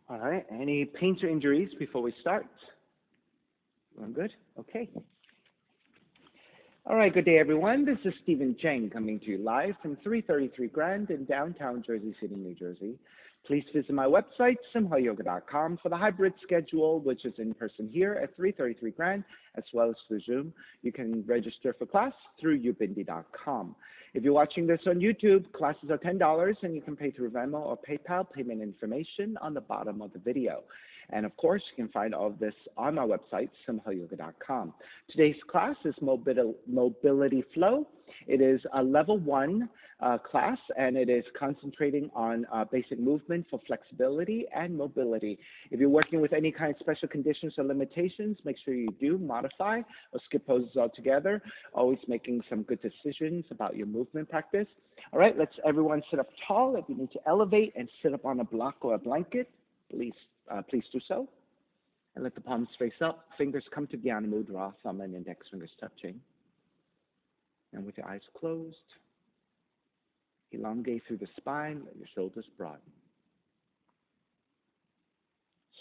All right. Any pains or injuries before we start? I'm good? Okay. All right. Good day, everyone. This is Stephen Cheng coming to you live from 333 Grand in downtown Jersey City, New Jersey. Please visit my website, simhayoga.com, for the hybrid schedule, which is in person here at 333 Grand, as well as through Zoom. You can register for class through ubindi.com. If you're watching this on YouTube, classes are $10, and you can pay through Venmo or PayPal. Payment information on the bottom of the video. And of course, you can find all of this on my website, simhayoga.com. Today's class is Mobility Flow. It is a level 1 class, and it is concentrating on basic movement for flexibility and mobility. If you're working with any kind of special conditions or limitations, make sure you do modify or skip poses altogether, always making some good decisions about your movement practice. All right, let's everyone sit up tall. If you need to elevate and sit up on a block or a blanket, please do so. And let the palms face up, fingers come to Dhyana Mudra, thumb and index fingers touching. And with your eyes closed, elongate through the spine, let your shoulders broaden.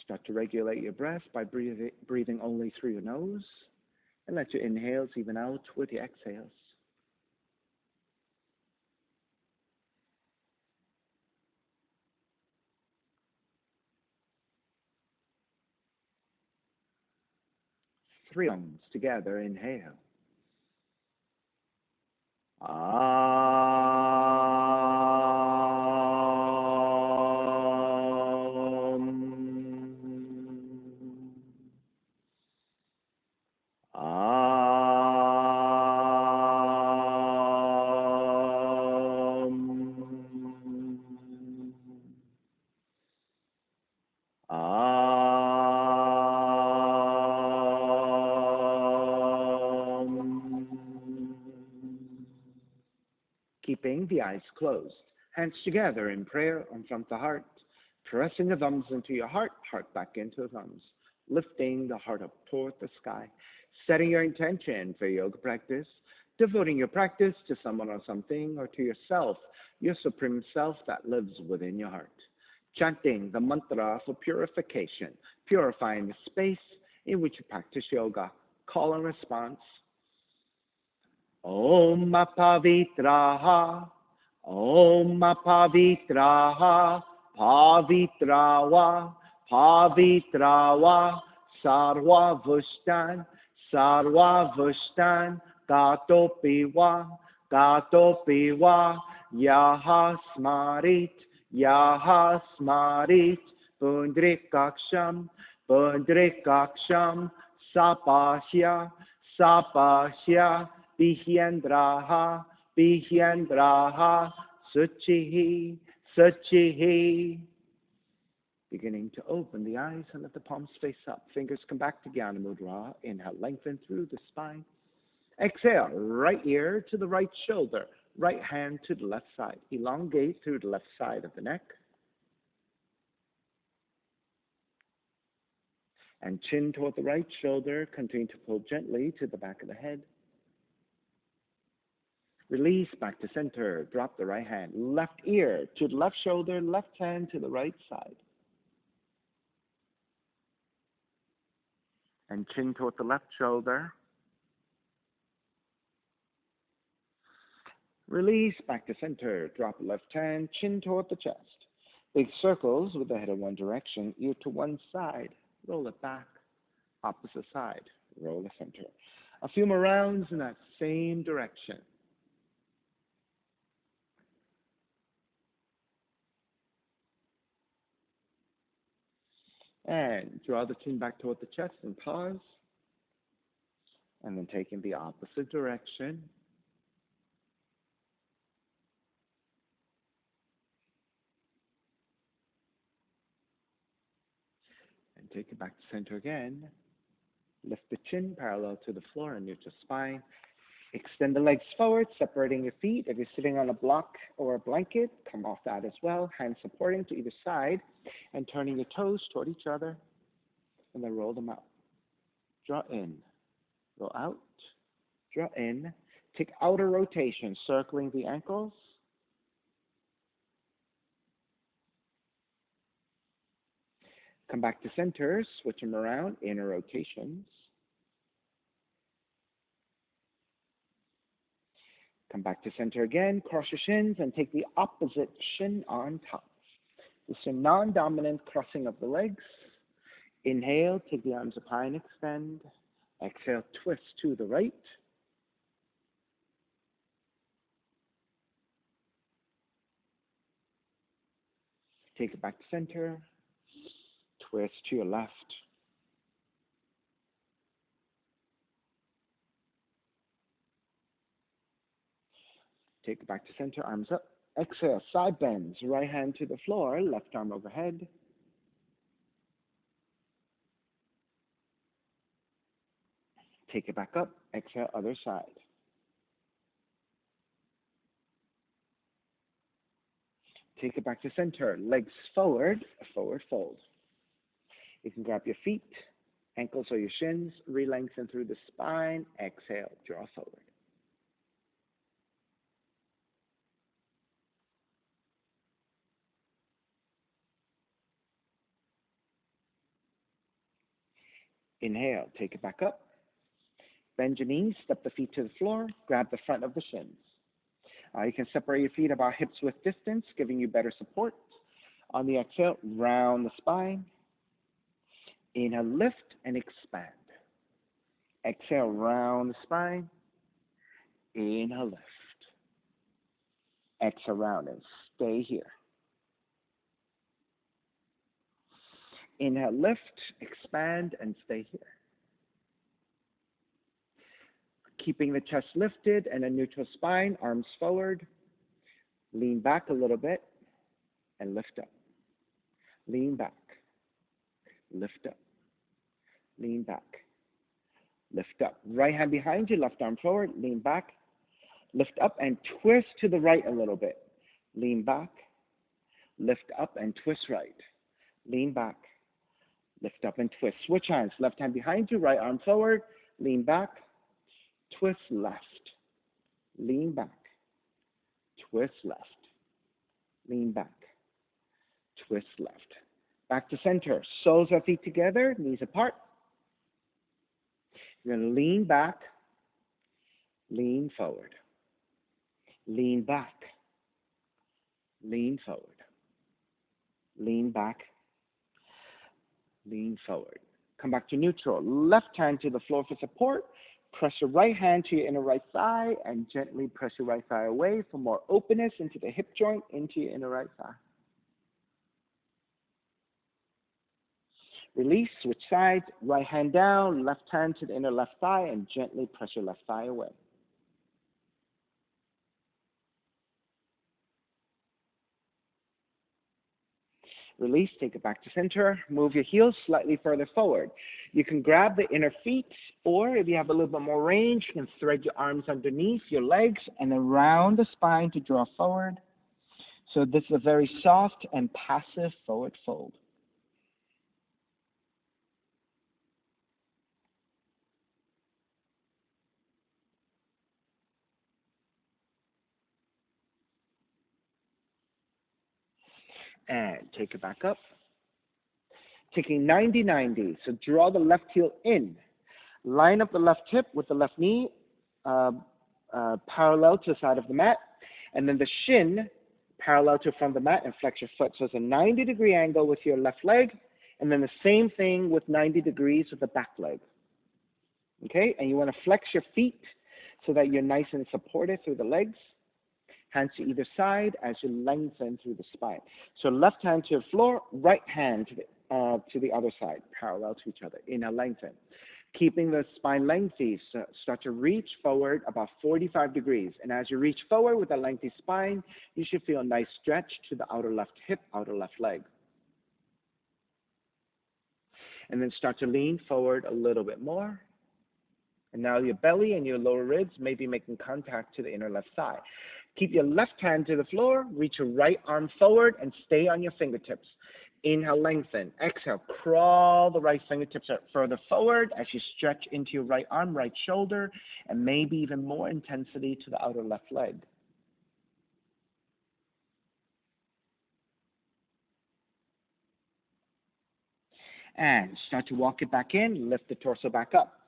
Start to regulate your breath by breathing only through your nose, and let your inhales even out with your exhales. Three lungs together, inhale. Keeping the eyes closed, hands together in prayer and from the heart, pressing the thumbs into your heart, heart back into the thumbs, lifting the heart up toward the sky, setting your intention for yoga practice, devoting your practice to someone or something or to yourself, your supreme self that lives within your heart. Chanting the mantra for purification, purifying the space in which you practice yoga. Call and response. Om Pavitraha, Om Pavitraha, Pavitrawa, Pavitrawa, Sarva Vushtan, Gatopiwa, Yaha Smarit, Pundrikaksham, Sapashya, Bihyendraha, Suchihi. Beginning to open the eyes and let the palms face up. Fingers come back to Dhyana Mudra. Inhale, lengthen through the spine. Exhale, right ear to the right shoulder. Right hand to the left side. Elongate through the left side of the neck. And chin toward the right shoulder. Continue to pull gently to the back of the head. Release back to center. Drop the right hand. Left ear to the left shoulder. Left hand to the right side. And chin toward the left shoulder. Release back to center. Drop the left hand. Chin toward the chest. Big circles with the head in one direction. Ear to one side. Roll it back. Opposite side. Roll the center. A few more rounds in that same direction. And draw the chin back toward the chest and pause. And then take in the opposite direction. And take it back to center again. Lift the chin parallel to the floor and neutral spine. Extend the legs forward, separating your feet. If you're sitting on a block or a blanket, come off that as well. Hands supporting to either side and turning your toes toward each other. And then roll them out. Draw in. Roll out. Draw in. Take outer rotation, circling the ankles. Come back to center, switch them around, inner rotations. Come back to center again, cross your shins, and take the opposite shin on top. This is a non-dominant crossing of the legs. Inhale, take the arms up high and extend. Exhale, twist to the right. Take it back to center. Twist to your left. Take it back to center, arms up. Exhale, side bends, right hand to the floor, left arm overhead. Take it back up, exhale, other side. Take it back to center, legs forward, forward fold. You can grab your feet, ankles or your shins, re-lengthen through the spine, exhale, draw forward. Inhale, take it back up. Bend your knees, step the feet to the floor, grab the front of the shins. You can separate your feet about hips width distance, giving you better support. On the exhale, round the spine. Inhale, lift and expand. Exhale, round the spine. Inhale, lift. Exhale, round and stay here. Inhale, lift, expand, and stay here. Keeping the chest lifted and a neutral spine, arms forward. Lean back a little bit and lift up. Lean back. Lift up. Lean back. Lift up. Right hand behind you, left arm forward. Lean back. Lift up and twist to the right a little bit. Lean back. Lift up and twist right. Lean back. Lift up and twist. Switch hands. Left hand behind you, right arm forward. Lean back. Twist left. Lean back. Twist left. Lean back. Twist left. Back to center. Soles of feet together, knees apart. You're going to lean back, lean forward. Lean back, lean forward. Lean back, lean forward. Come back to neutral. Left hand to the floor for support. Press your right hand to your inner right thigh and gently press your right thigh away for more openness into the hip joint, into your inner right thigh. Release, switch sides, right hand down, left hand to the inner left thigh, and gently press your left thigh away. Release, take it back to center. Move your heels slightly further forward. You can grab the inner feet, or if you have a little bit more range, you can thread your arms underneath your legs and around the spine to draw forward. So this is a very soft and passive forward fold. And take it back up. Taking 90-90, so draw the left heel in. Line up the left hip with the left knee parallel to the side of the mat, and then the shin parallel to the front of the mat, and flex your foot. So it's a 90-degree angle with your left leg, and then the same thing with 90 degrees with the back leg. Okay, and you want to flex your feet so that you're nice and supported through the legs. Hands to either side as you lengthen through the spine. So left hand to the floor, right hand to the other side, parallel to each other. Inhale, lengthen. Keeping the spine lengthy, so start to reach forward about 45 degrees. And as you reach forward with a lengthy spine, you should feel a nice stretch to the outer left hip, outer left leg. And then start to lean forward a little bit more. And now your belly and your lower ribs may be making contact to the inner left thigh. Keep your left hand to the floor, reach your right arm forward, and stay on your fingertips. Inhale, lengthen. Exhale, crawl the right fingertips further forward as you stretch into your right arm, right shoulder, and maybe even more intensity to the outer left leg. And start to walk it back in, lift the torso back up.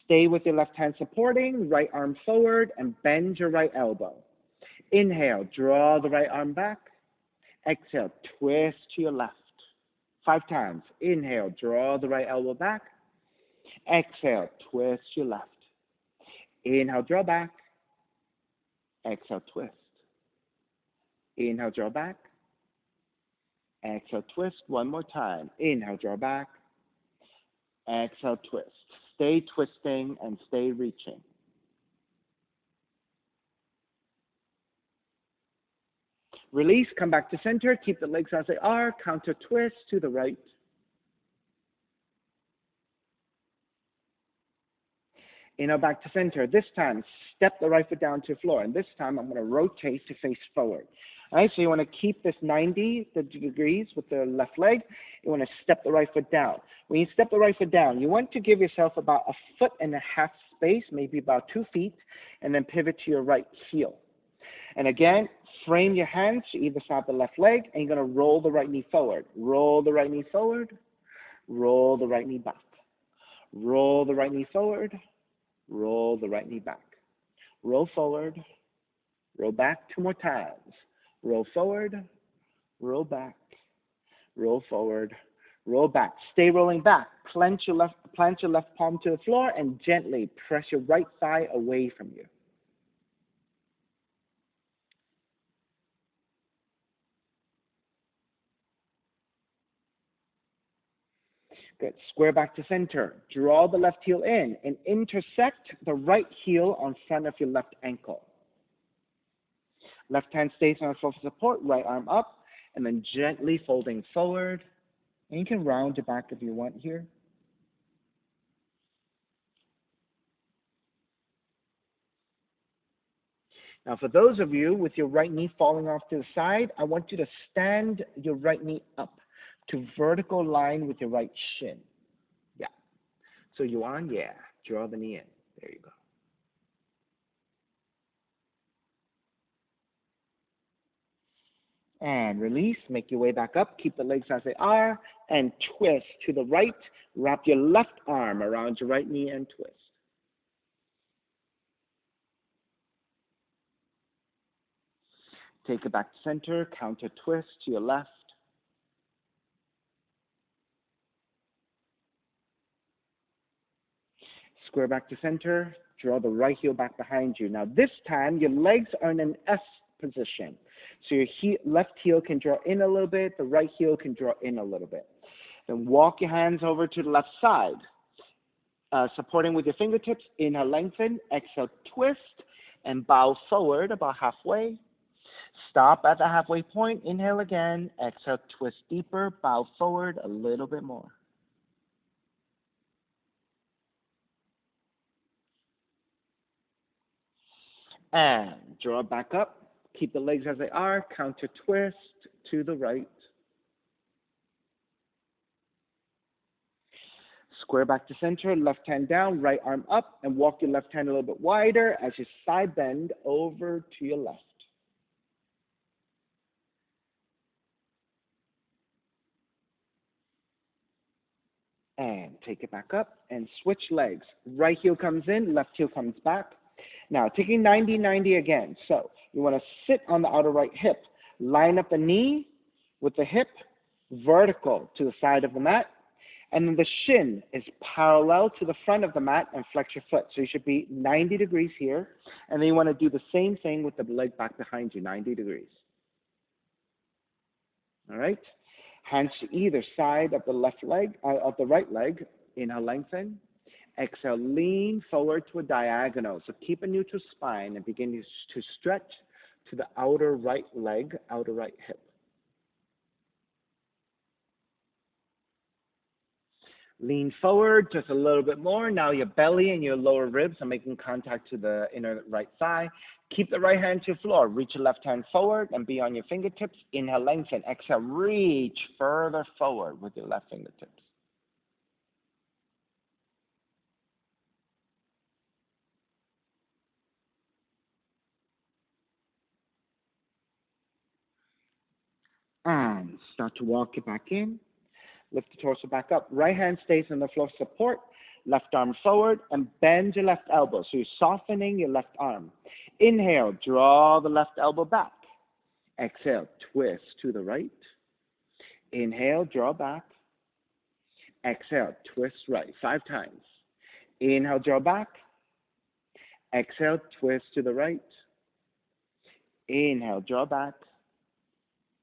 Stay with your left hand supporting, right arm forward, and bend your right elbow. Inhale, draw the right arm back. Exhale, twist to your left. 5 times. Inhale, draw the right elbow back. Exhale, twist to your left. Inhale, draw back. Exhale, twist. Inhale, draw back. Exhale, twist. One more time. Inhale, draw back. Exhale, twist. Stay twisting and stay reaching. Release, come back to center. Keep the legs as they are. Counter twist to the right. Inhale, back to center. This time, step the right foot down to the floor. And this time, I'm going to rotate to face forward. All right, so you want to keep this 90 degrees with the left leg. You want to step the right foot down. When you step the right foot down, you want to give yourself about 1.5 foot space, maybe about 2 feet, and then pivot to your right heel. And again, frame your hands to either side of the left leg, and you're going to roll the right knee forward. Roll the right knee forward. Roll the right knee back. Roll the right knee forward. Roll the right knee back. Roll forward. Roll back 2 more times. Roll forward. Roll back. Roll forward. Roll back. Stay rolling back. Plant your left palm to the floor and gently press your right thigh away from you. Good. Square back to center. Draw the left heel in and intersect the right heel on front of your left ankle. Left hand stays on the floor for support, right arm up, and then gently folding forward. And you can round it back if you want here. Now, for those of you with your right knee falling off to the side, I want you to stand your right knee up to vertical line with your right shin. Yeah. So you on? Yeah. Draw the knee in. There you go. And release. Make your way back up. Keep the legs as they are. And twist to the right. Wrap your left arm around your right knee and twist. Take it back to center. Counter twist to your left. Square back to center. Draw the right heel back behind you. Now this time, your legs are in an S position. So your left heel can draw in a little bit. The right heel can draw in a little bit. Then walk your hands over to the left side. Supporting with your fingertips. Inhale, lengthen. Exhale, twist. And bow forward about halfway. Stop at the halfway point. Inhale again. Exhale, twist deeper. Bow forward a little bit more. And draw back up. Keep the legs as they are. Counter twist to the right. Square back to center. Left hand down. Right arm up. And walk your left hand a little bit wider as you side bend over to your left. And take it back up and switch legs. Right heel comes in. Left heel comes back. Now, taking 90-90 again. So you want to sit on the outer right hip. Line up the knee with the hip vertical to the side of the mat. And then the shin is parallel to the front of the mat and flex your foot. So you should be 90 degrees here. And then you want to do the same thing with the leg back behind you, 90 degrees. All right? Hands to either side of the left leg, of the right leg. Inhale, lengthen. Exhale, lean forward to a diagonal. So keep a neutral spine and begin to stretch to the outer right leg, outer right hip. Lean forward just a little bit more. Now your belly and your lower ribs are making contact to the inner right thigh. Keep the right hand to the floor. Reach your left hand forward and be on your fingertips. Inhale, lengthen. Exhale, reach further forward with your left fingertips. And start to walk it back in. Lift the torso back up. Right hand stays on the floor support. Left arm forward and bend your left elbow. So you're softening your left arm. Inhale, draw the left elbow back. Exhale, twist to the right. Inhale, draw back. Exhale, twist right. 5 times. Inhale, draw back. Exhale, twist to the right. Inhale, draw back.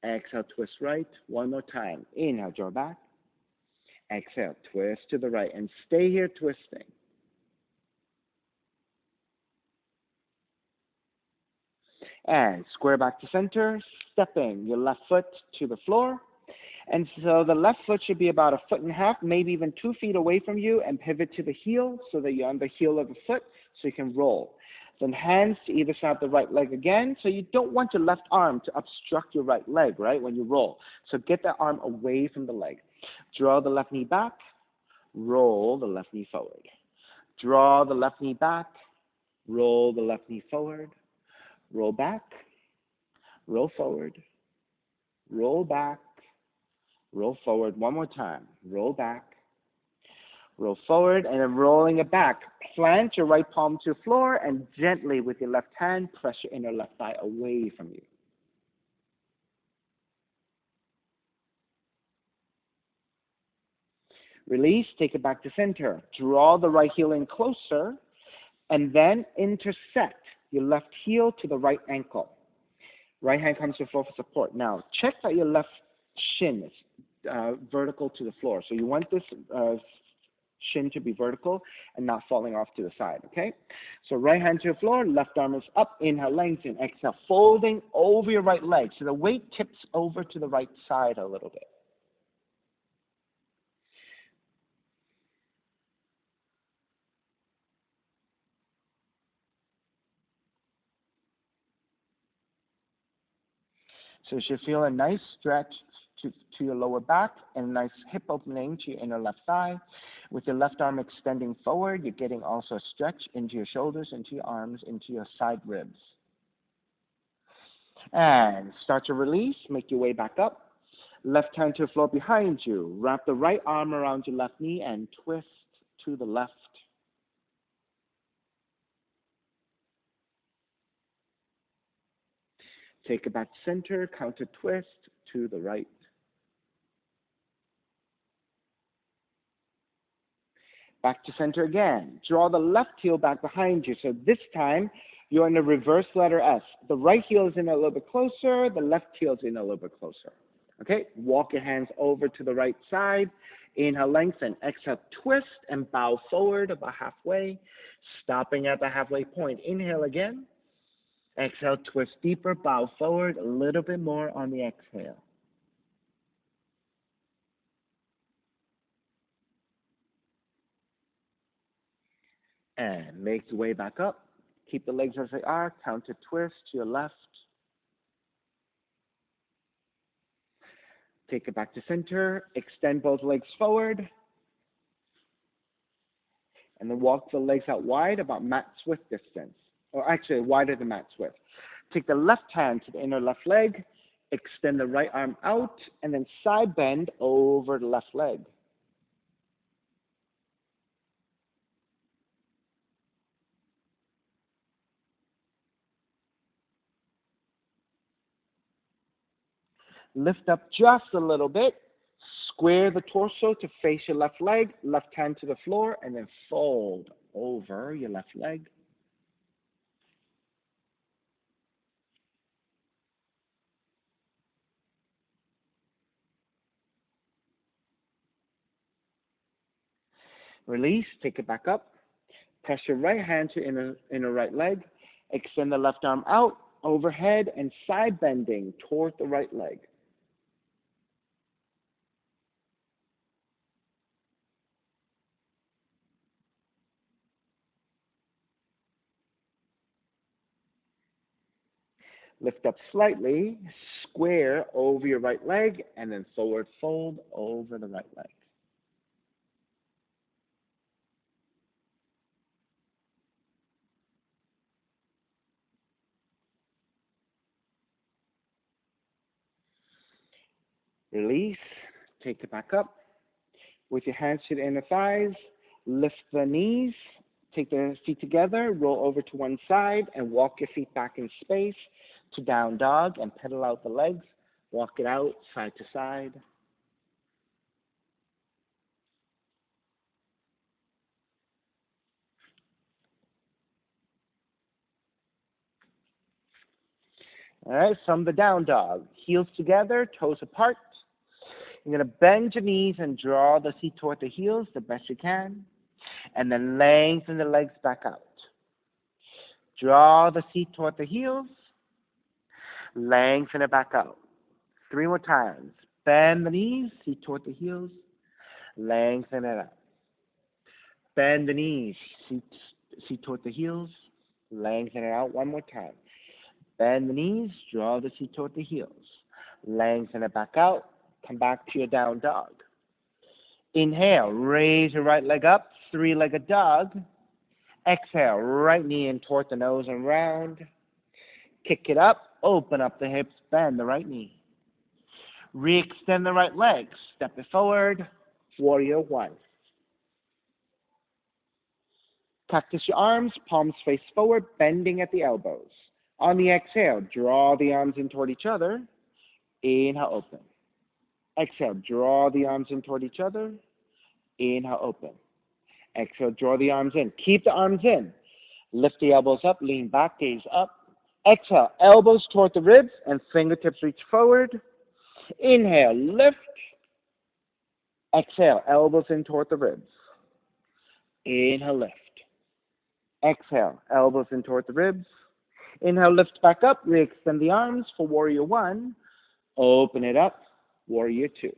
Exhale, twist right. One more time. Inhale, draw back. Exhale, twist to the right. And stay here twisting. And square back to center. Stepping your left foot to the floor. And so the left foot should be about 1.5 feet, maybe even 2 feet away from you, and pivot to the heel so that you're on the heel of the foot so you can roll. Then hands to either side of the right leg again. So you don't want your left arm to obstruct your right leg, right, when you roll. So get that arm away from the leg. Draw the left knee back. Roll the left knee forward. Draw the left knee back. Roll the left knee forward. Roll back. Roll forward. Roll back. Roll forward one more time. Roll back. Roll forward, and then rolling it back. Plant your right palm to the floor, and gently with your left hand, press your inner left thigh away from you. Release, take it back to center. Draw the right heel in closer, and then intersect your left heel to the right ankle. Right hand comes to the floor for support. Now, check that your left shin is vertical to the floor. So you want this shin to be vertical and not falling off to the side, okay? So right hand to the floor, left arm is up, inhale, lengthen, exhale, folding over your right leg. So the weight tips over to the right side a little bit. So you should feel a nice stretch to your lower back and a nice hip opening to your inner left thigh. With your left arm extending forward, you're getting also a stretch into your shoulders, into your arms, into your side ribs. And start to release, make your way back up. Left hand to the floor behind you. Wrap the right arm around your left knee and twist to the left. Take it back to center, counter twist to the right. Back to center again. Draw the left heel back behind you. So this time, you're in the reverse letter S. The right heel is in a little bit closer. The left heel is in a little bit closer. Okay? Walk your hands over to the right side. Inhale, lengthen. Exhale, twist and bow forward about halfway. Stopping at the halfway point. Inhale again. Exhale, twist deeper. Bow forward a little bit more on the exhale. And make your way back up. Keep the legs as they are. Counter twist to your left. Take it back to center. Extend both legs forward. And then walk the legs out wide, about mat width distance. Or actually, wider than mat width. Take the left hand to the inner left leg. Extend the right arm out. And then side bend over the left leg. Lift up just a little bit. Square the torso to face your left leg, left hand to the floor, and then fold over your left leg. Release, take it back up. Press your right hand to inner right leg. Extend the left arm out, overhead, and side bending toward the right leg. Lift up slightly, square over your right leg, and then forward fold over the right leg. Release, take it back up. With your hands to the inner thighs, lift the knees, take the feet together, roll over to one side, and walk your feet back in space to down dog and pedal out the legs. Walk it out side to side. All right, from the down dog, heels together, toes apart. You're going to bend your knees and draw the seat toward the heels the best you can, and then lengthen the legs back out. Draw the seat toward the heels, lengthen it back out. 3 more times. Bend the knees, seat toward the heels, lengthen it out. Bend the knees, seat toward the heels, lengthen it out 1 more time. Bend the knees, draw the seat toward the heels, lengthen it back out, come back to your down dog. Inhale, raise your right leg up, 3-legged dog. Exhale, right knee in toward the nose and round. Kick it up, open up the hips, bend the right knee. Re-extend the right leg, step it forward, warrior 1. Cactus your arms, palms face forward, bending at the elbows. On the exhale, draw the arms in toward each other. Inhale, open. Exhale, draw the arms in toward each other. Inhale, open. Exhale, draw the arms in. Keep the arms in. Lift the elbows up, lean back, gaze up. Exhale, elbows toward the ribs and fingertips reach forward. Inhale, lift. Exhale, elbows in toward the ribs. Inhale, lift. Exhale, elbows in toward the ribs. Inhale, lift back up, re-extend the arms for warrior 1. Open it up, warrior 2.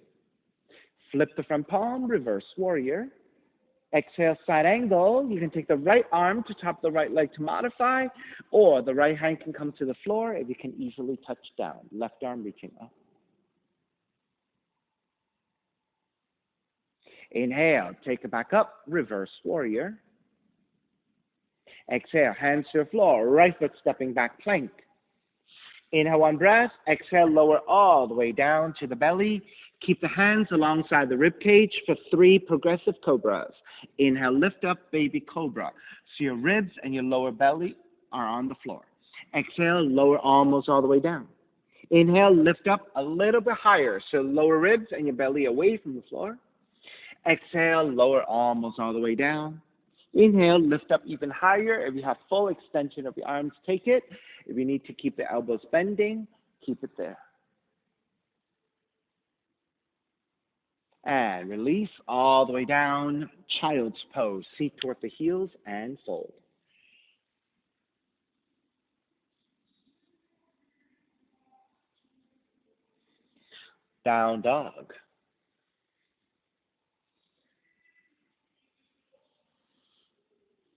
Flip the front palm, reverse warrior. Exhale, side angle. You can take the right arm to top the right leg to modify, or the right hand can come to the floor if you can easily touch down. Left arm reaching up. Inhale, take it back up, reverse warrior. Exhale, hands to the floor, right foot stepping back, plank. Inhale, 1 breath. Exhale, lower all the way down to the belly. Keep the hands alongside the rib cage for 3 progressive cobras. Inhale, lift up, baby cobra. So your ribs and your lower belly are on the floor. Exhale, lower almost all the way down. Inhale, lift up a little bit higher, so lower ribs and your belly away from the floor. Exhale, lower almost all the way down. Inhale, lift up even higher. If you have full extension of your arms, take it. If you need to keep the elbows bending, keep it there. And release all the way down, child's pose. Seat toward the heels and fold. Down dog.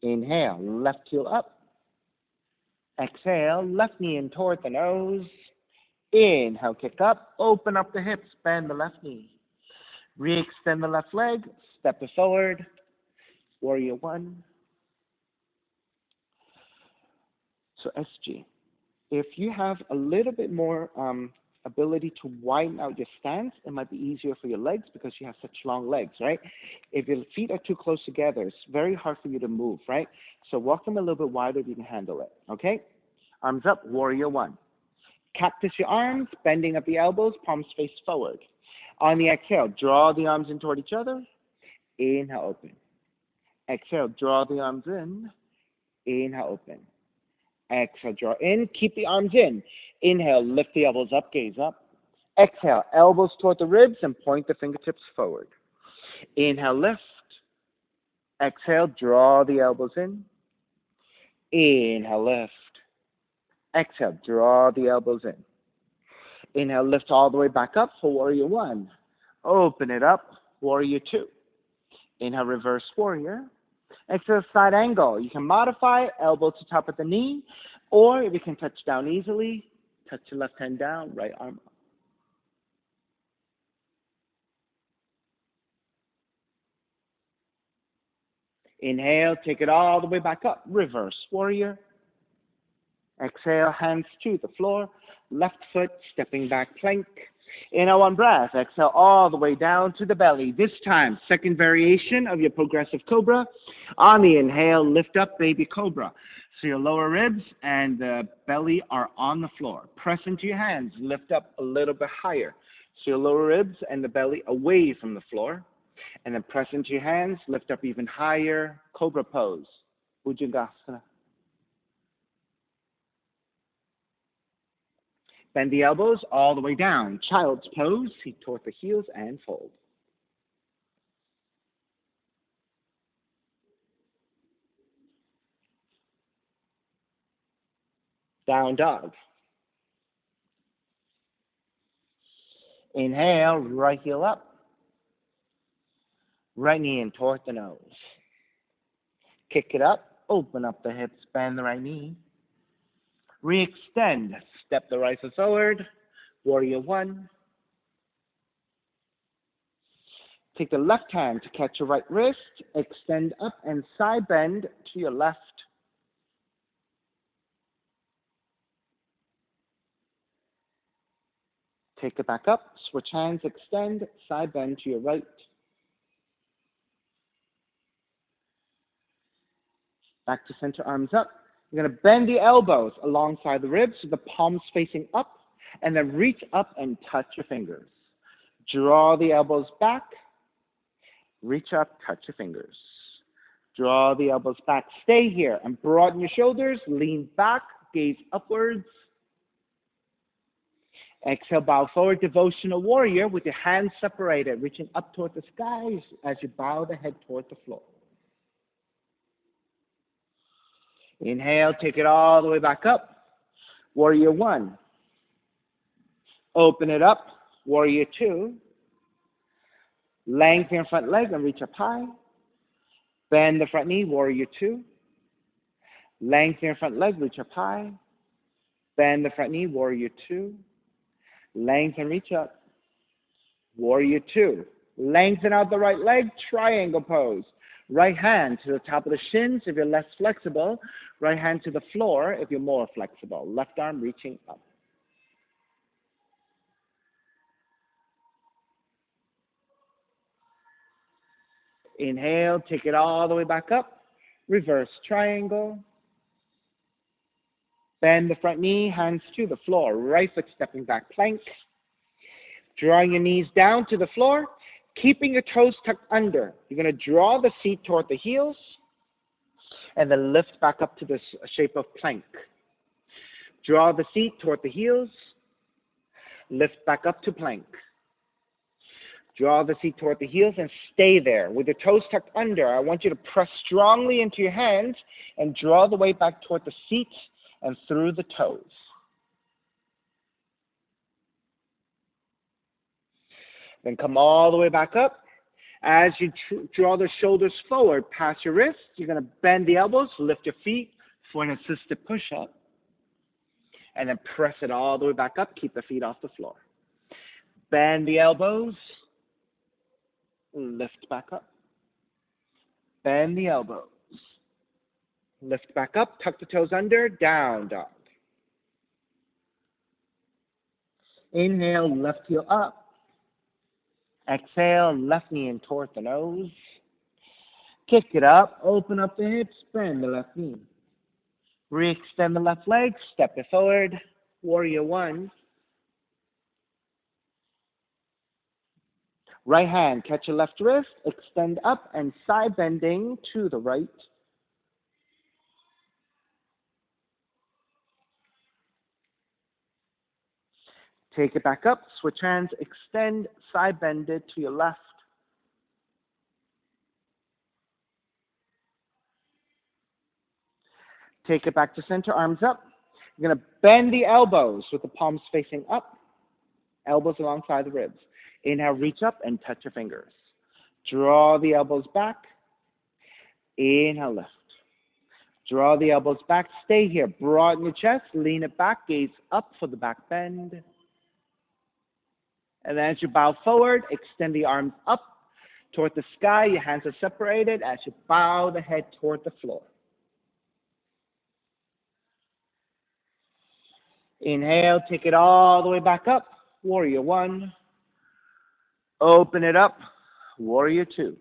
Inhale, left heel up. Exhale, left knee in toward the nose. Inhale, kick up, open up the hips, bend the left knee. Re-extend the left leg, step it forward, warrior 1. So SG, if you have a little bit more ability to widen out your stance, it might be easier for your legs because you have such long legs, right? If your feet are too close together, it's very hard for you to move, right? So walk them a little bit wider if you can handle it, okay? Arms up, warrior 1. Cactus your arms, bending at the elbows, palms face forward. On the exhale, draw the arms in toward each other. Inhale, open. Exhale, draw the arms in. Inhale, open. Exhale, draw in. Keep the arms in. Inhale, lift the elbows up, gaze up. Exhale, elbows toward the ribs and point the fingertips forward. Inhale, lift. Exhale, draw the elbows in. Inhale, lift. Exhale, draw the elbows in. Inhale, lift all the way back up for warrior 1. Open it up, warrior 2. Inhale, reverse warrior. Exhale, side angle. You can modify elbow to top of the knee, or if you can touch down easily, touch your left hand down, right arm up. Inhale, take it all the way back up, reverse warrior. Exhale, hands to the floor, left foot stepping back, plank. Inhale one breath. Exhale all the way down to the belly. This time, second variation of your progressive Cobra. On the inhale, lift up baby Cobra. So your lower ribs and the belly are on the floor. Press into your hands. Lift up a little bit higher. So your lower ribs and the belly away from the floor. And then press into your hands. Lift up even higher. Cobra pose. Bhujangasana. Bend the elbows all the way down. Child's pose. Feet toward the heels and fold. Down dog. Inhale, right heel up. Right knee in toward the nose. Kick it up. Open up the hips. Bend the right knee. Re-extend. Step the right foot forward. Warrior one. Take the left hand to catch your right wrist. Extend up and side bend to your left. Take it back up. Switch hands. Extend. Side bend to your right. Back to center, arms up. You're going to bend the elbows alongside the ribs with the palms facing up, and then reach up and touch your fingers. Draw the elbows back. Reach up, touch your fingers. Draw the elbows back. Stay here and broaden your shoulders. Lean back, gaze upwards. Exhale, bow forward, devotional warrior with your hands separated, reaching up toward the skies as you bow the head toward the floor. Inhale, take it all the way back up. Warrior one. Open it up. Warrior two. Lengthen your front leg and reach up high. Bend the front knee. Warrior two. Lengthen your front leg. Reach up high. Bend the front knee. Warrior two. Lengthen, reach up. Warrior two. Lengthen out the right leg. Triangle pose. Right hand to the top of the shins if you're less flexible. Right hand to the floor if you're more flexible. Left arm reaching up. Inhale, take it all the way back up. Reverse triangle. Bend the front knee, hands to the floor. Right foot stepping back, plank. Drawing your knees down to the floor. Keeping your toes tucked under. You're going to draw the feet toward the heels and then lift back up to this shape of plank. Draw the feet toward the heels, lift back up to plank. Draw the feet toward the heels and stay there with your toes tucked under. I want you to press strongly into your hands and draw the weight back toward the feet and through the toes. Then come all the way back up. As you draw the shoulders forward past your wrists, you're going to bend the elbows, lift your feet for an assisted push-up, and then press it all the way back up. Keep the feet off the floor. Bend the elbows, lift back up. Bend the elbows, lift back up, tuck the toes under, down dog. Inhale, left heel up. Exhale, left knee in toward the nose. Kick it up, open up the hips, bend the left knee. Re-extend the left leg, step it forward. Warrior one. Right hand, catch your left wrist, extend up and side bending to the right. Take it back up, switch hands, extend, side bend it to your left. Take it back to center, arms up. You're going to bend the elbows with the palms facing up, elbows alongside the ribs. Inhale, reach up and touch your fingers. Draw the elbows back. Inhale, lift. Draw the elbows back. Stay here. Broaden your chest. Lean it back. Gaze up for the back bend. And then as you bow forward, extend the arms up toward the sky. Your hands are separated as you bow the head toward the floor. Inhale, take it all the way back up. Warrior one. Open it up. Warrior two.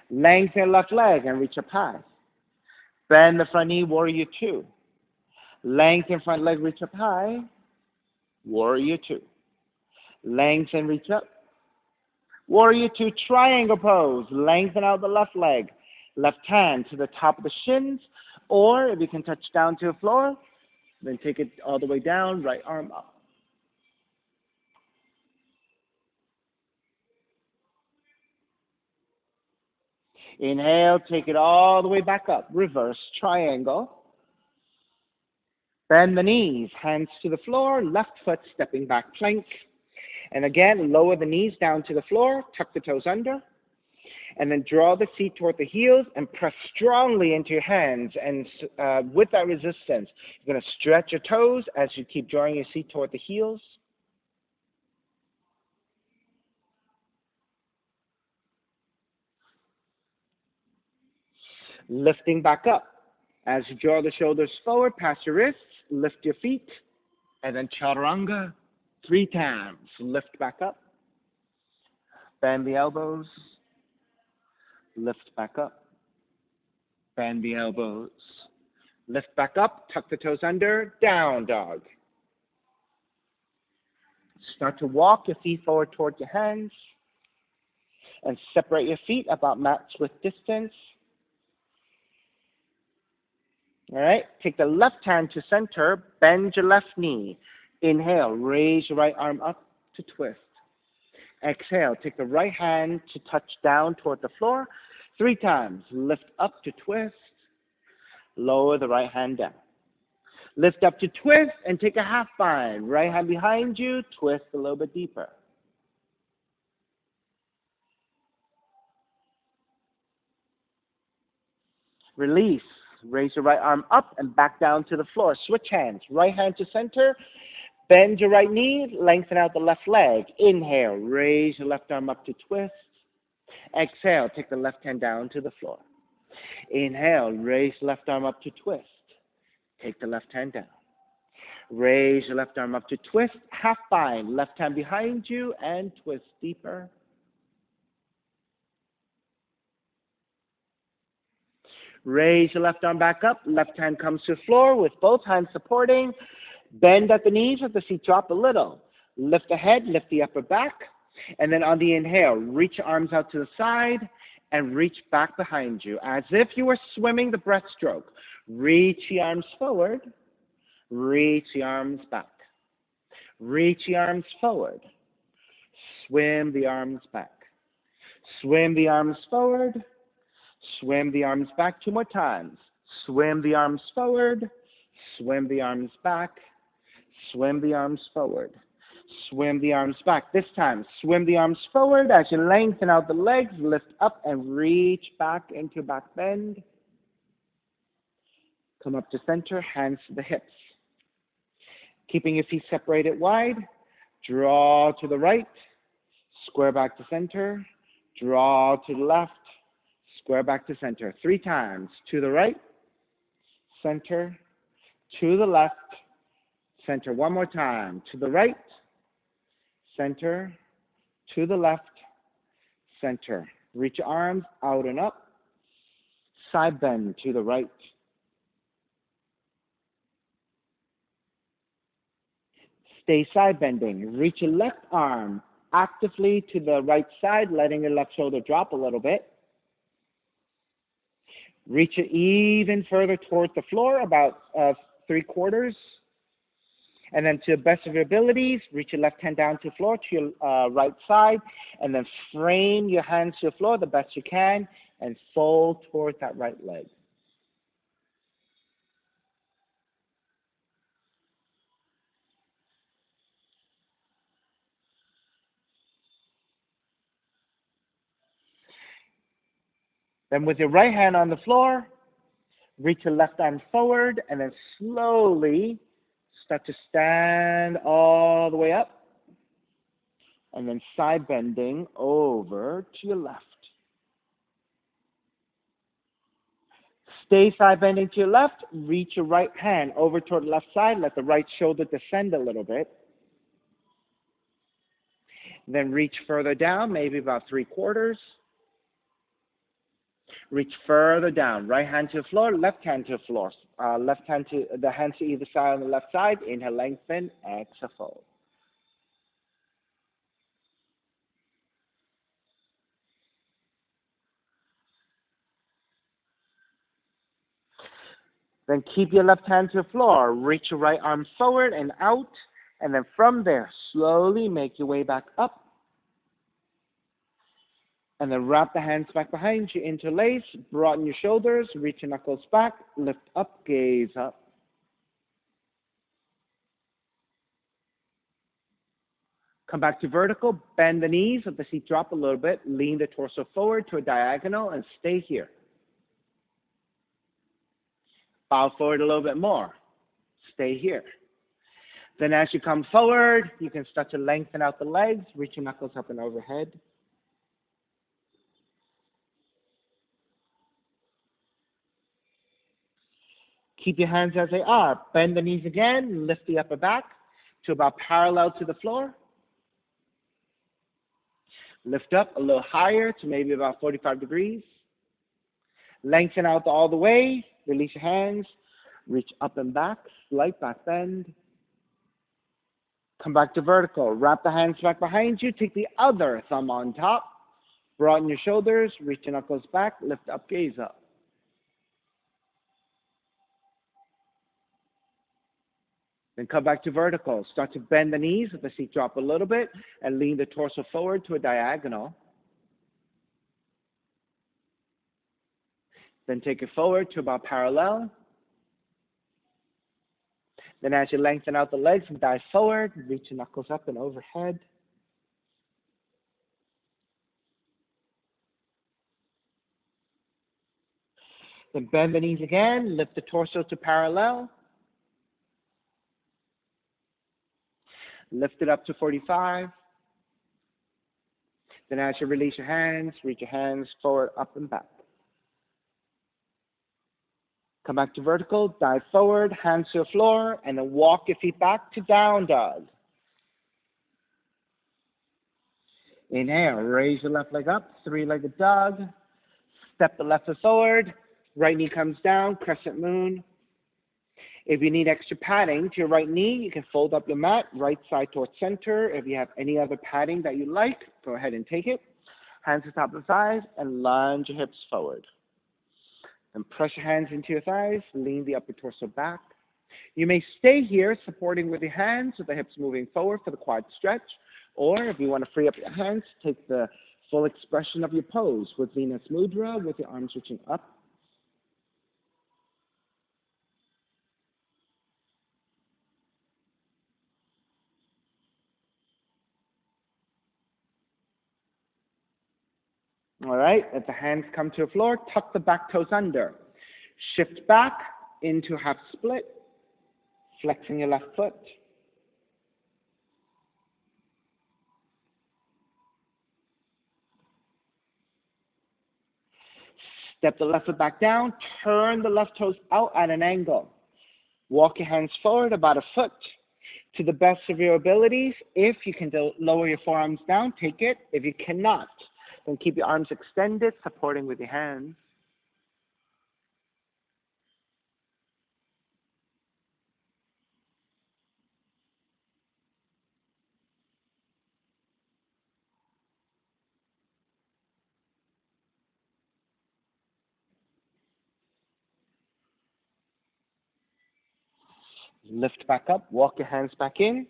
Lengthen left leg and reach up high. Bend the front knee, warrior two. Lengthen front leg, reach up high. Warrior two. Lengthen, reach up. Warrior two, triangle pose. Lengthen out the left leg. Left hand to the top of the shins. Or if you can touch down to the floor, then take it all the way down, right arm up. Inhale, take it all the way back up. Reverse triangle. Bend the knees, hands to the floor, left foot stepping back plank. And again, lower the knees down to the floor, tuck the toes under. And then draw the feet toward the heels and press strongly into your hands. And with that resistance, you're going to stretch your toes as you keep drawing your feet toward the heels. Lifting back up. As you draw the shoulders forward, past your wrists, lift your feet, and then chaturanga 3 times. Lift back up. Bend the elbows. Lift back up. Bend the elbows. Lift back up, tuck the toes under, down dog. Start to walk your feet forward towards your hands and separate your feet about match width distance. All right, take the left hand to center, bend your left knee. Inhale, raise your right arm up to twist. Exhale, take the right hand to touch down toward the floor 3 times. Lift up to twist. Lower the right hand down. Lift up to twist and take a half bind. Right hand behind you, twist a little bit deeper. Release. Raise your right arm up and back down to the floor. Switch hands. Right hand to center. Bend your right knee. Lengthen out the left leg. Inhale. Raise your left arm up to twist. Exhale. Take the left hand down to the floor. Inhale. Raise left arm up to twist. Take the left hand down. Raise your left arm up to twist. Half bind. Left hand behind you and twist deeper. Raise your left arm back up. Left hand comes to the floor with both hands supporting. Bend at the knees as the feet drop a little. Lift the head, lift the upper back. And then on the inhale, reach your arms out to the side and reach back behind you as if you were swimming the breaststroke. Reach the arms forward. Reach the arms back. Reach the arms forward. Swim the arms back. Swim the arms forward. Swim the arms back 2 more times. Swim the arms forward. Swim the arms back. Swim the arms forward. Swim the arms back. This time, swim the arms forward as you lengthen out the legs, lift up and reach back into back bend. Come up to center, hands to the hips. Keeping your feet separated wide, draw to the right, square back to center, draw to the left, square back to center. 3 times. To the right, center, to the left, center. 1 more time. To the right, center, to the left, center. Reach your arms out and up. Side bend to the right. Stay side bending. Reach your left arm actively to the right side, letting your left shoulder drop a little bit. Reach it even further towards the floor, about 3/4. And then to the best of your abilities, reach your left hand down to the floor to your right side, and then frame your hands to the floor the best you can, and fold towards that right leg. Then with your right hand on the floor, reach your left arm forward, and then slowly start to stand all the way up. And then side bending over to your left. Stay side bending to your left. Reach your right hand over toward the left side. Let the right shoulder descend a little bit. Then reach further down, maybe about 3/4. Reach further down. Right hand to the floor, left hand to the floor. Left hand to the hands to either side on the left side. Inhale, lengthen. Exhale, fold. Then keep your left hand to the floor. Reach your right arm forward and out. And then from there, slowly make your way back up. And then wrap the hands back behind you, interlace, broaden your shoulders, reach your knuckles back, lift up, gaze up. Come back to vertical, bend the knees, let the seat drop a little bit, lean the torso forward to a diagonal and stay here. Bow forward a little bit more, stay here. Then as you come forward, you can start to lengthen out the legs, reach your knuckles up and overhead. Keep your hands as they are. Bend the knees again, lift the upper back to about parallel to the floor. Lift up a little higher to maybe about 45 degrees. Lengthen out all the way, release your hands, reach up and back, slight back bend. Come back to vertical, wrap the hands back behind you, take the other thumb on top, broaden your shoulders, reach your knuckles back, lift up, gaze up. Then come back to vertical. Start to bend the knees, let the seat drop a little bit, and lean the torso forward to a diagonal. Then take it forward to about parallel. Then as you lengthen out the legs and dive forward, reach your knuckles up and overhead. Then bend the knees again, lift the torso to parallel. Lift it up to 45. Then as you release your hands, reach your hands forward, up and back. Come back to vertical, dive forward, hands to the floor, and then walk your feet back to down dog. Inhale, raise your left leg up, three-legged dog. Step the left foot forward, right knee comes down, crescent moon. If you need extra padding to your right knee, you can fold up your mat, right side towards center. If you have any other padding that you like, go ahead and take it. Hands to top of the thighs, and lunge your hips forward. Then press your hands into your thighs, lean the upper torso back. You may stay here, supporting with your hands, with the hips moving forward for the quad stretch. Or if you want to free up your hands, take the full expression of your pose with Venus Mudra, with your arms reaching up. All right, let the hands come to the floor, tuck the back toes under. Shift back into half split, flexing your left foot. Step the left foot back down, turn the left toes out at an angle. Walk your hands forward about a foot. To the best of your abilities, if you can lower your forearms down, take it. If you cannot, then keep your arms extended, supporting with your hands. Lift back up, walk your hands back in.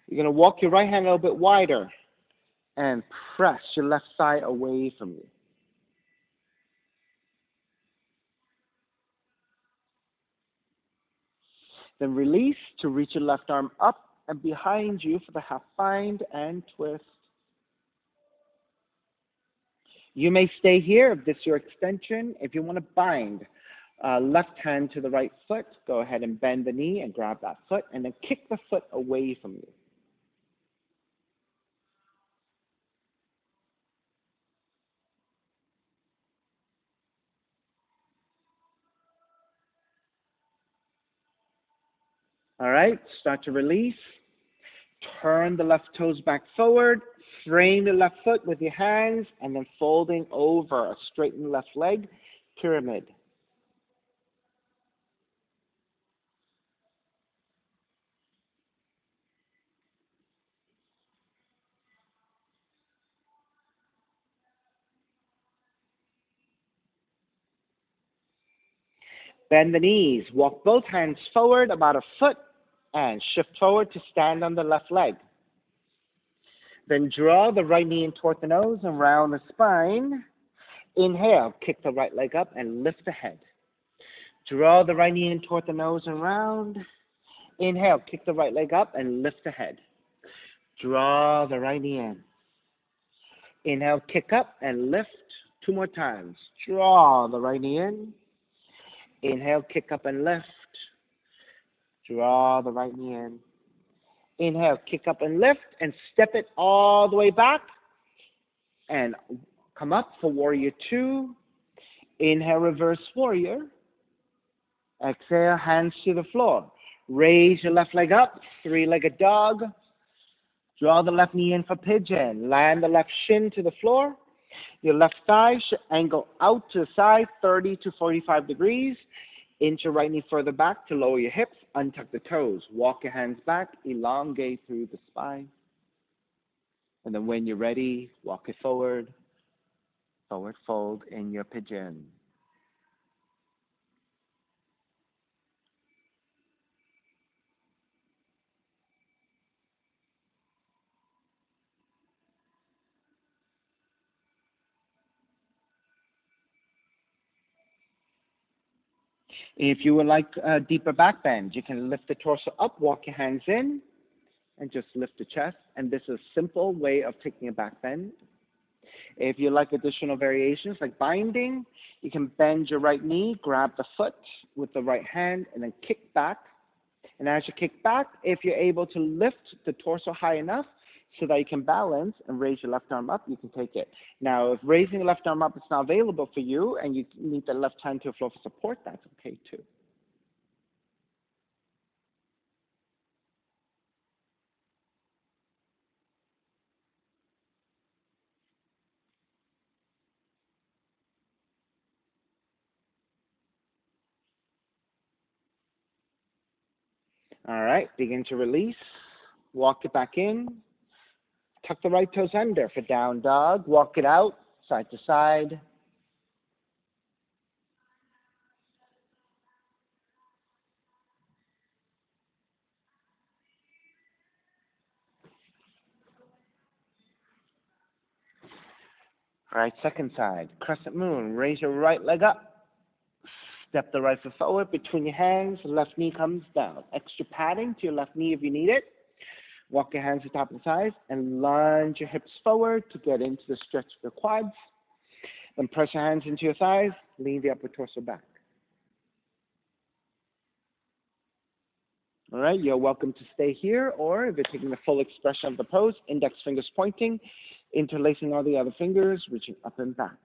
You're going to walk your right hand a little bit wider and press your left side away from you. Then release to reach your left arm up and behind you for the half bind and twist. You may stay here if this is your extension. If you want to bind, left hand to the right foot, go ahead and bend the knee and grab that foot, and then kick the foot away from you. All right, start to release. Turn the left toes back forward. Frame the left foot with your hands, and then folding over, straighten left leg, pyramid. Bend the knees. Walk both hands forward about a foot and shift forward to stand on the left leg. Then draw the right knee in toward the nose and round the spine. Inhale, kick the right leg up and lift the head. Draw the right knee in toward the nose and round. Inhale, kick the right leg up and lift the head. Draw the right knee in. Inhale, kick up and lift. 2 more times. Draw the right knee in. Inhale, kick up and lift. Draw the right knee in. Inhale, kick up and lift, and step it all the way back. And come up for warrior 2. Inhale, reverse warrior. Exhale, hands to the floor. Raise your left leg up, 3-legged dog. Draw the left knee in for pigeon. Land the left shin to the floor. Your left thigh should angle out to the side 30 to 45 degrees. Inch your right knee further back to lower your hips. Untuck the toes. Walk your hands back. Elongate through the spine. And then when you're ready, walk it forward. Forward fold in your pigeon. If you would like a deeper back bend, you can lift the torso up, walk your hands in, and just lift the chest. And this is a simple way of taking a back bend. If you like additional variations like binding, you can bend your right knee, grab the foot with the right hand, and then kick back. And as you kick back, if you're able to lift the torso high enough so that you can balance and raise your left arm up, you can take it. Now, if raising the left arm up is not available for you and you need the left hand to the floor for support, that's okay too. All right, begin to release. Walk it back in. Tuck the right toes under for down dog. Walk it out, side to side. All right, second side. Crescent moon. Raise your right leg up. Step the right foot forward between your hands. Left knee comes down. Extra padding to your left knee if you need it. Walk your hands to the top of the thighs and lunge your hips forward to get into the stretch of your quads. Then press your hands into your thighs. Lean the upper torso back. All right, you're welcome to stay here, or if you're taking the full expression of the pose, index fingers pointing, interlacing all the other fingers, reaching up and back.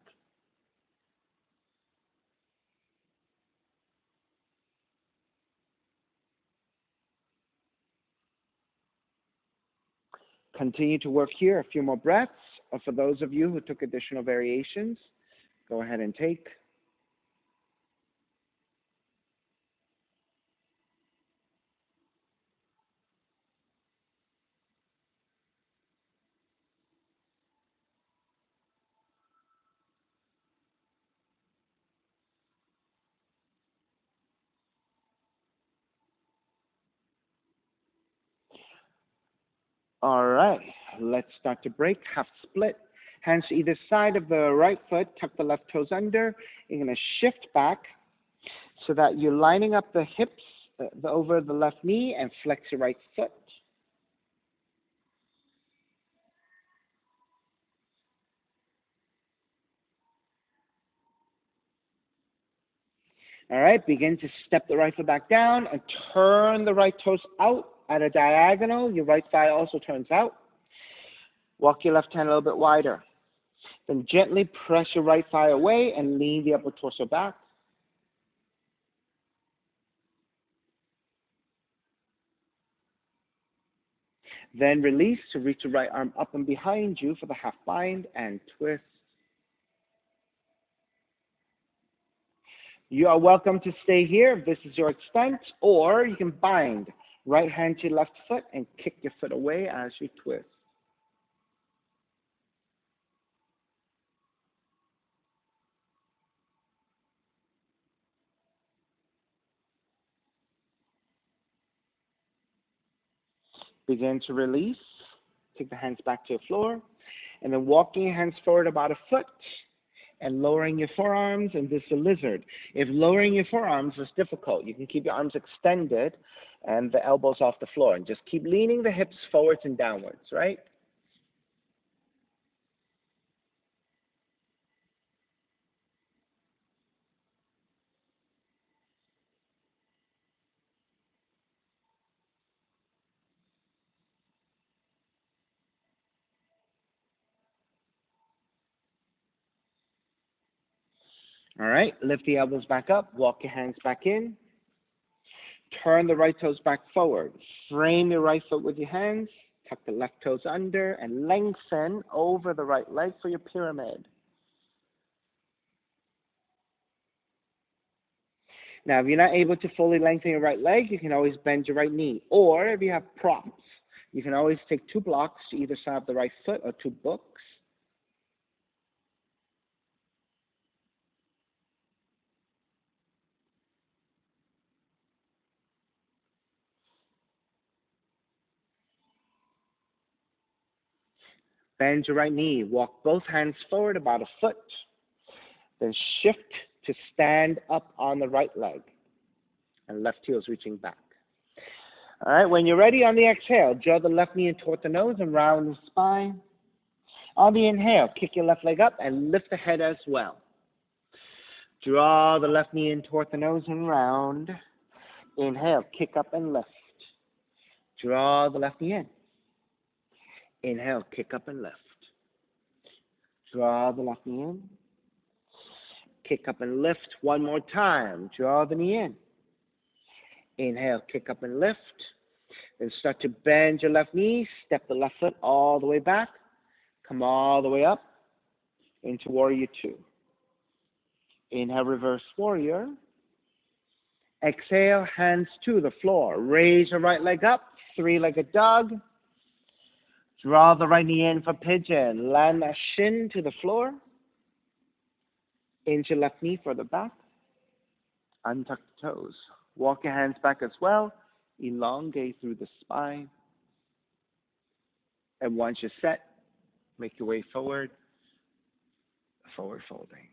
Continue to work here, a few more breaths. Or for those of you who took additional variations, go ahead and take. All right, let's start to break. Half split. Hands to either side of the right foot. Tuck the left toes under. You're going to shift back so that you're lining up the hips over the left knee and flex your right foot. All right, begin to step the right foot back down and turn the right toes out at a diagonal. Your right thigh also turns out. Walk your left hand a little bit wider. Then gently press your right thigh away and lean the upper torso back. Then release to reach the right arm up and behind you for the half bind and twist. You are welcome to stay here if this is your extent, or you can bind right hand to your left foot and kick your foot away as you twist. Begin to release. Take the hands back to the floor, and then walking your hands forward about a foot and lowering your forearms, and this is a lizard. If lowering your forearms is difficult, you can keep your arms extended and the elbows off the floor, and just keep leaning the hips forwards and downwards, right? All right, lift the elbows back up, walk your hands back in, turn the right toes back forward, frame your right foot with your hands, tuck the left toes under, and lengthen over the right leg for your pyramid. Now, if you're not able to fully lengthen your right leg, you can always bend your right knee. Or if you have props, you can always take 2 blocks to either side of the right foot or 2 books. Bend your right knee. Walk both hands forward about a foot. Then shift to stand up on the right leg. And left heel is reaching back. All right, when you're ready on the exhale, draw the left knee in toward the nose and round the spine. On the inhale, kick your left leg up and lift the head as well. Draw the left knee in toward the nose and round. Inhale, kick up and lift. Draw the left knee in. Inhale, kick up and lift. Draw the left knee in. Kick up and lift one more time. Draw the knee in. Inhale, kick up and lift. Then start to bend your left knee. Step the left foot all the way back. Come all the way up into Warrior Two. Inhale, reverse warrior. Exhale, hands to the floor. Raise your right leg up, 3-legged dog. Draw the right knee in for pigeon. Land that shin to the floor. Inch your left knee further back. Untuck the toes. Walk your hands back as well. Elongate through the spine. And once you're set, make your way forward. Forward folding.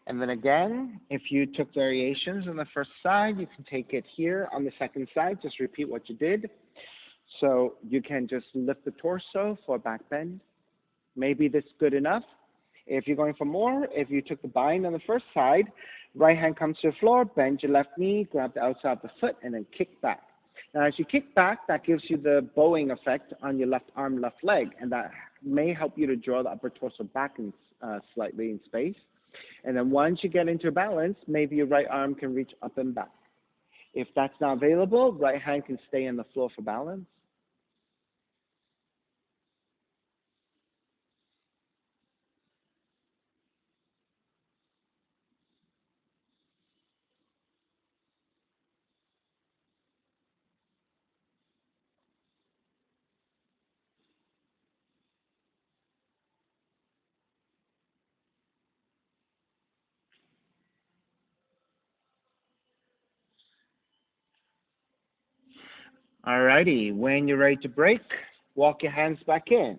And then again, if you took variations on the first side, you can take it here on the second side. Just repeat what you did. So you can just lift the torso for a back bend. Maybe this is good enough. If you're going for more, if you took the bind on the first side, right hand comes to the floor, bend your left knee, grab the outside of the foot, and then kick back. Now, as you kick back, that gives you the bowing effect on your left arm, left leg, and that may help you to draw the upper torso back in, slightly in space. And then once you get into balance, maybe your right arm can reach up and back. If that's not available, right hand can stay on the floor for balance. Alrighty, when you're ready to break, walk your hands back in.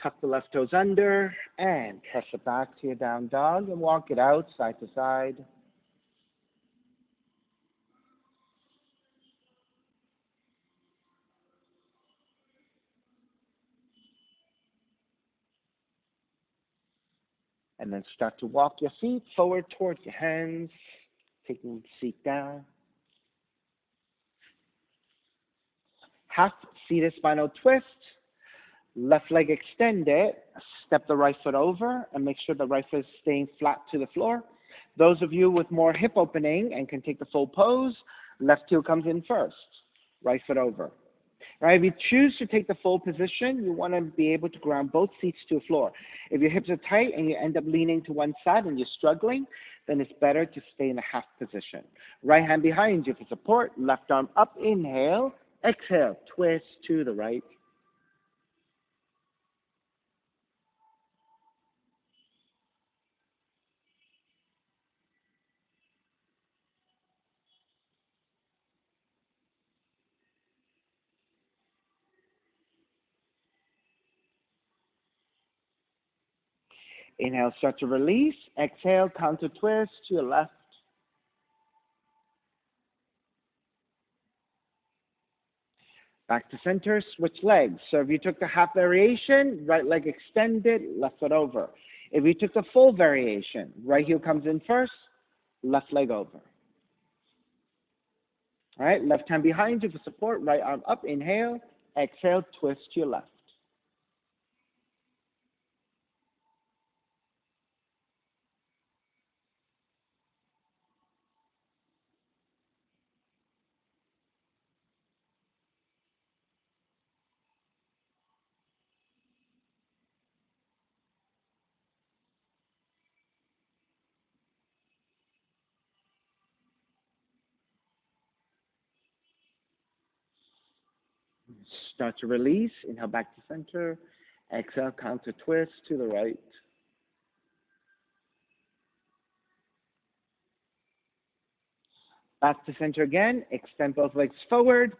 Tuck the left toes under and press it back to your down dog and walk it out side to side. And then start to walk your feet forward towards your hands, taking the seat down. Half seated spinal twist. Left leg extended. Step the right foot over and make sure the right foot is staying flat to the floor. Those of you with more hip opening and can take the full pose, left heel comes in first. Right foot over. Right, if you choose to take the full position, you want to be able to ground both feet to the floor. If your hips are tight and you end up leaning to one side and you're struggling, then it's better to stay in a half position. Right hand behind you for support, left arm up, inhale, exhale, twist to the right. Inhale, start to release. Exhale, counter twist to your left. Back to center, switch legs. So if you took the half variation, right leg extended, left foot over. If you took the full variation, right heel comes in first, left leg over. All right, left hand behind you for support, right arm up, inhale, exhale, twist to your left. Start to release, inhale back to center, exhale, counter twist to the right. Back to center again, extend both legs forward,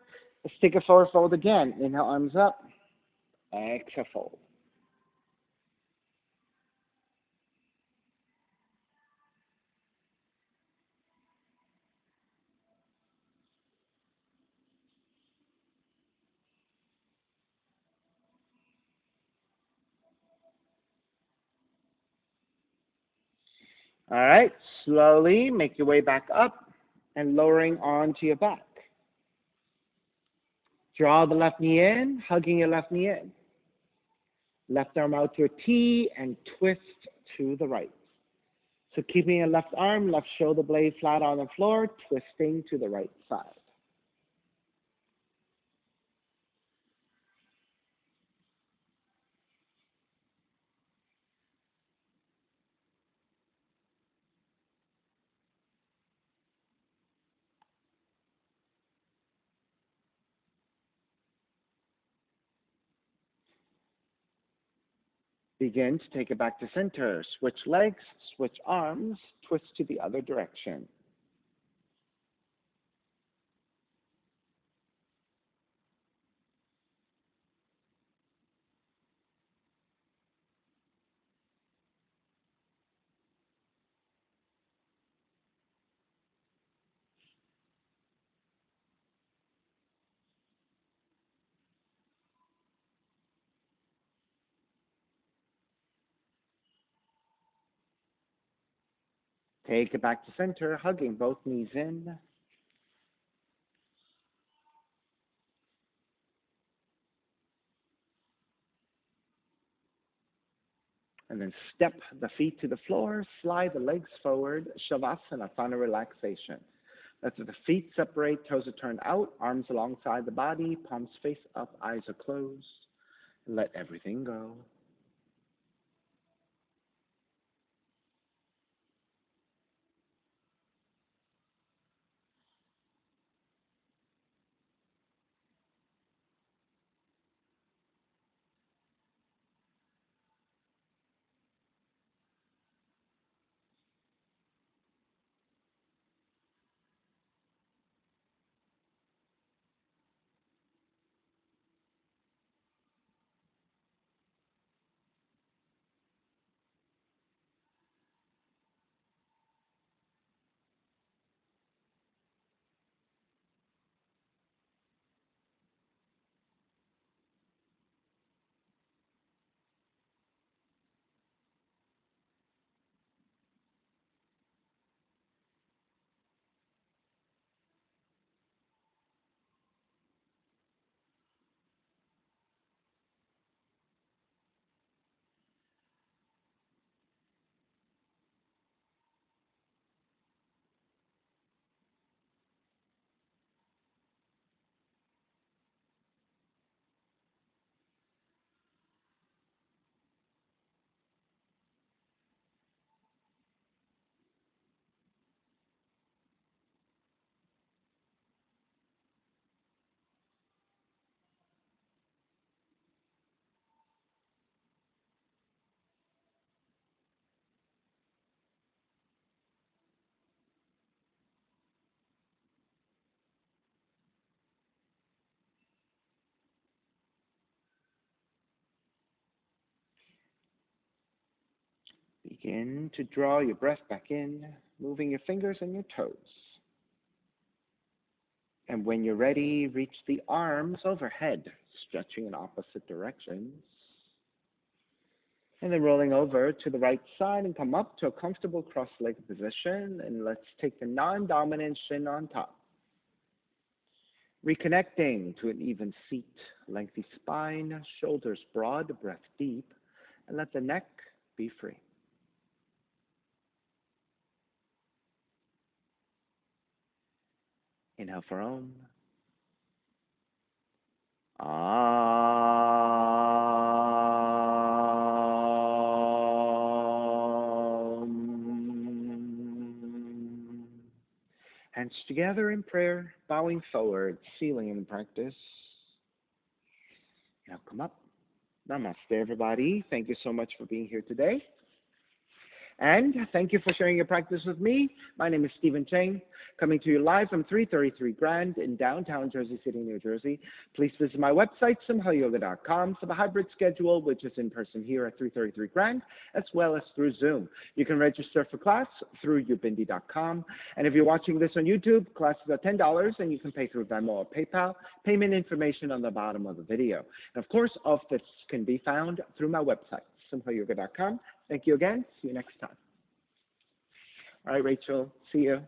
stick a forward fold again. Inhale, arms up, exhale, fold. All right, slowly make your way back up and lowering onto your back. Draw the left knee in, hugging your left knee in. Left arm out to a T and twist to the right. So keeping your left arm, left shoulder blade flat on the floor, twisting to the right side. Begin to take it back to center. Switch legs, switch arms, twist to the other direction. Take it back to center, hugging both knees in. And then step the feet to the floor, slide the legs forward, Shavasana, final relaxation. Let the feet separate, toes are turned out, arms alongside the body, palms face up, eyes are closed. Let everything go. Begin to draw your breath back in, moving your fingers and your toes. And when you're ready, reach the arms overhead, stretching in opposite directions. And then rolling over to the right side and come up to a comfortable cross-legged position. And let's take the non-dominant shin on top. Reconnecting to an even seat, lengthy spine, shoulders broad, breath deep, and let the neck be free. Inhale for Om. Hands together in prayer, bowing forward, sealing in practice. Now come up. Namaste, everybody. Thank you so much for being here today. And thank you for sharing your practice with me. My name is Stephen Cheng, coming to you live from 333 Grand in downtown Jersey City, New Jersey. Please visit my website, simhayoga.com, for the hybrid schedule, which is in person here at 333 Grand, as well as through Zoom. You can register for class through ubindi.com. And if you're watching this on YouTube, classes are $10, and you can pay through Venmo or PayPal. Payment information on the bottom of the video. And of course, all of this can be found through my website, simhayoga.com. Thank you again. See you next time. All right, Rachel. See you.